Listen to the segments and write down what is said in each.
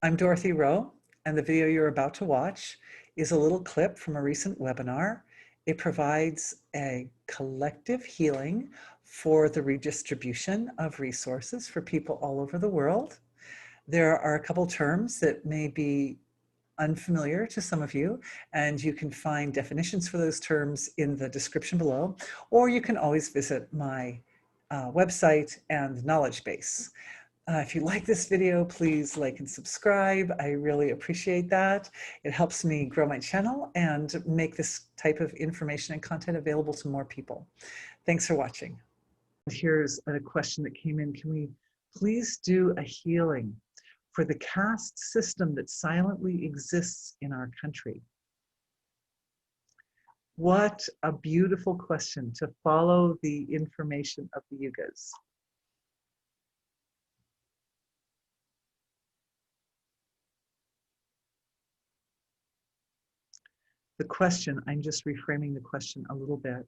I'm Dorothy Rowe, and the video you're about to watch is a little clip from a recent webinar. It provides a collective healing for the redistribution of resources for people all over the world. There are a couple terms that may be unfamiliar to some of you, and you can find definitions for those terms in the description below, or you can always visit my website and knowledge base. If you like this video, please like and subscribe. I really appreciate that. It helps me grow my channel and make this type of information and content available to more people. Thanks for watching. Here's a question that came in. Can we please do a healing for the caste system that silently exists in our country? What a beautiful question to follow the information of the yugas. The question, I'm just reframing the question a little bit,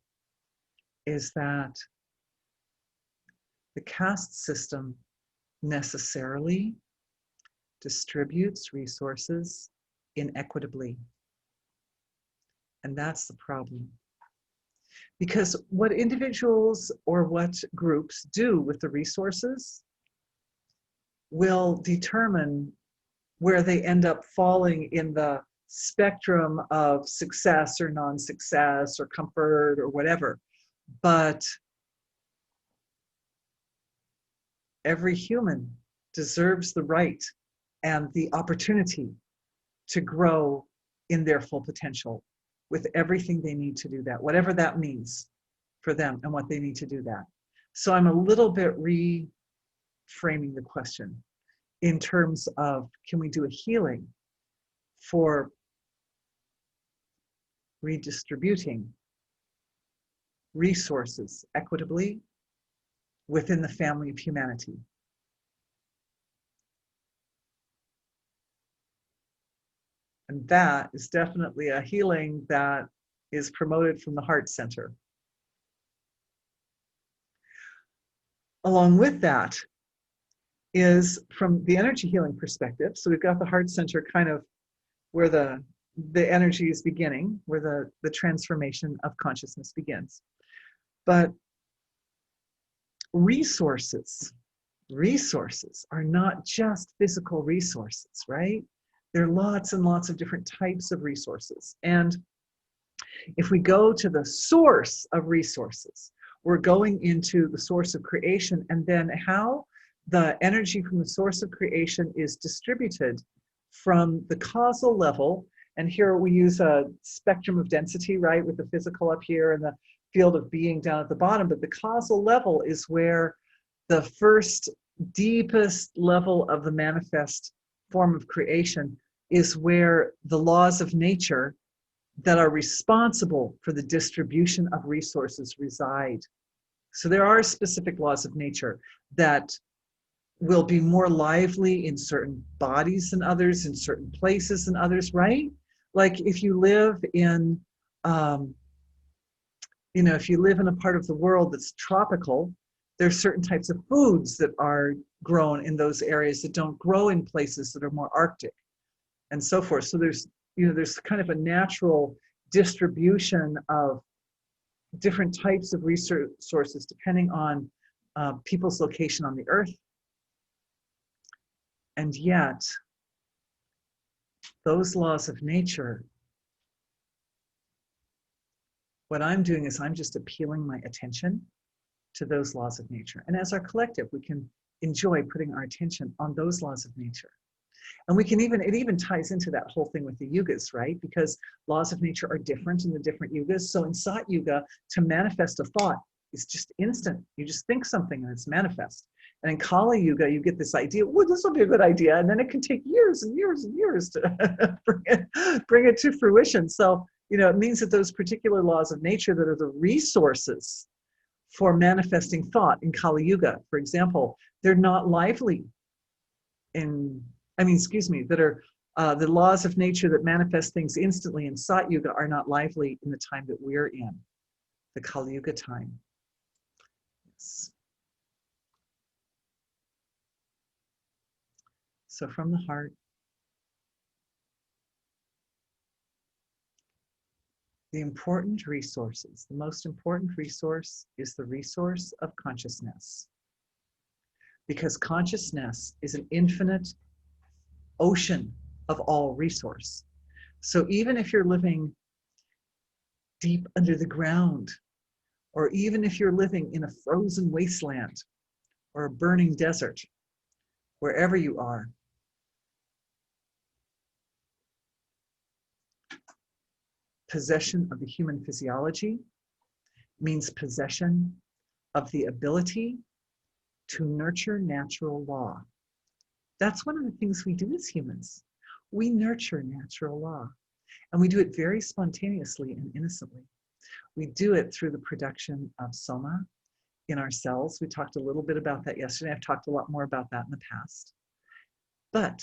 is that the caste system necessarily distributes resources inequitably. And that's the problem. Because what individuals or what groups do with the resources will determine where they end up falling in the spectrum of success or non-success or comfort or whatever. But every human deserves the right and the opportunity to grow in their full potential with everything they need to do that, whatever that means for them and what they need to do that. So I'm a little bit reframing the question in terms of, can we do a healing for redistributing resources equitably within the family of humanity? And that is definitely a healing that is promoted from the heart center. Along with that is from the energy healing perspective. So we've got the heart center kind of where the energy is beginning, where the transformation of consciousness begins. But resources are not just physical resources, right? There are lots and lots of different types of resources. And if we go to the source of resources, we're going into the source of creation, and then how the energy from the source of creation is distributed from the causal level. And here we use a spectrum of density, right, with the physical up here and the field of being down at the bottom. But the causal level is where the first deepest level of the manifest form of creation is, where the laws of nature that are responsible for the distribution of resources reside. So there are specific laws of nature that will be more lively in certain bodies than others, in certain places than others, right? Like if you live in, if you live in a part of the world that's tropical, there's certain types of foods that are grown in those areas that don't grow in places that are more Arctic, and so forth. So there's kind of a natural distribution of different types of resources depending on people's location on the earth. And yet, those laws of nature, what I'm doing is I'm just appealing my attention to those laws of nature. And as our collective, we can enjoy putting our attention on those laws of nature. And we can it even ties into that whole thing with the yugas, right? Because laws of nature are different in the different yugas. So in Sat Yuga, to manifest a thought is just instant. You just think something and it's manifest. And in Kali Yuga, you get this idea, well, this will be a good idea. And then it can take years and years and years to bring it to fruition. So, it means that those particular laws of nature that are the resources for manifesting thought in Kali Yuga, for example, they're not lively that are the laws of nature that manifest things instantly in Sat Yuga are not lively in the time that we're in, the Kali Yuga time. Yes. So from the heart, The important resources, the most important resource is the resource of consciousness. Because consciousness is an infinite ocean of all resource. So even if you're living deep under the ground, or even if you're living in a frozen wasteland or a burning desert, wherever you are, possession of the human physiology means possession of the ability to nurture natural law. That's one of the things we do as humans. We nurture natural law, and we do it very spontaneously and innocently. We do it through the production of soma in our cells. We talked a little bit about that yesterday. I've talked a lot more about that in the past. But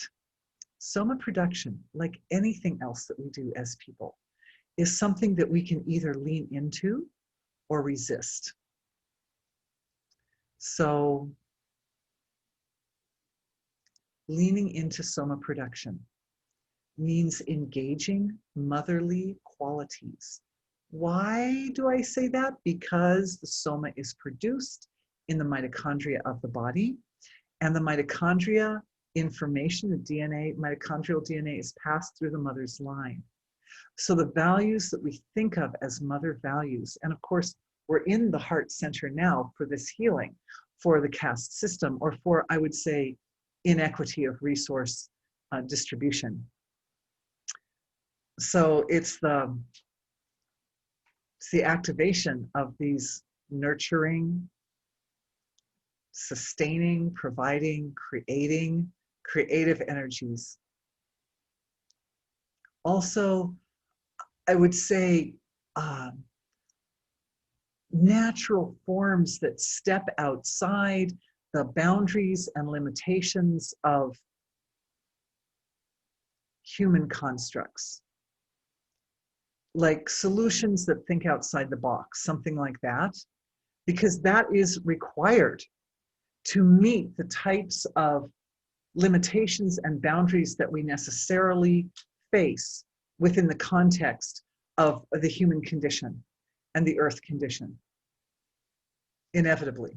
soma production, like anything else that we do as people, is something that we can either lean into or resist. So leaning into soma production means engaging motherly qualities. Why do I say that? Because the soma is produced in the mitochondria of the body, and the mitochondria information, the DNA, mitochondrial DNA, is passed through the mother's line. So the values that we think of as mother values, and of course, we're in the heart center now for this healing, for the caste system, or for, I would say, inequity of resource distribution. So it's the activation of these nurturing, sustaining, providing, creating, creative energies. Also, I would say natural forms that step outside the boundaries and limitations of human constructs, like solutions that think outside the box, something like that, because that is required to meet the types of limitations and boundaries that we necessarily face within the context of the human condition and the earth condition. Inevitably,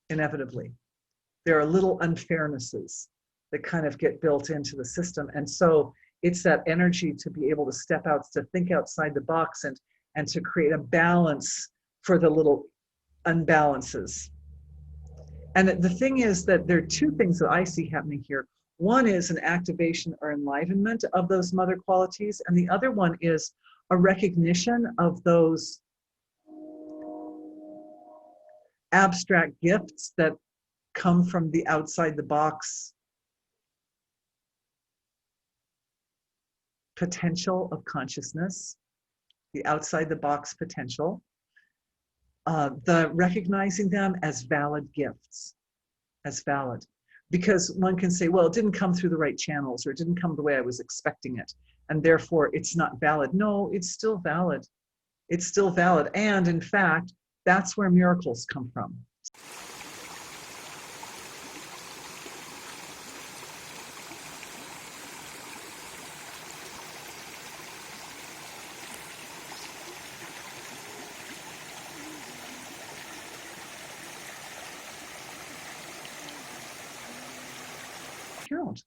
there are little unfairnesses that kind of get built into the system. And so it's that energy to be able to step out, to think outside the box, and to create a balance for the little unbalances. And the thing is that there are two things that I see happening here. One is an activation or enlivenment of those mother qualities, and the other one is a recognition of those abstract gifts that come from the outside the box potential of consciousness, the outside the box potential, the recognizing them as valid gifts, as valid. Because one can say, well, it didn't come through the right channels, or it didn't come the way I was expecting it, and therefore it's not valid. No, it's still valid. It's still valid. And in fact, that's where miracles come from. Count.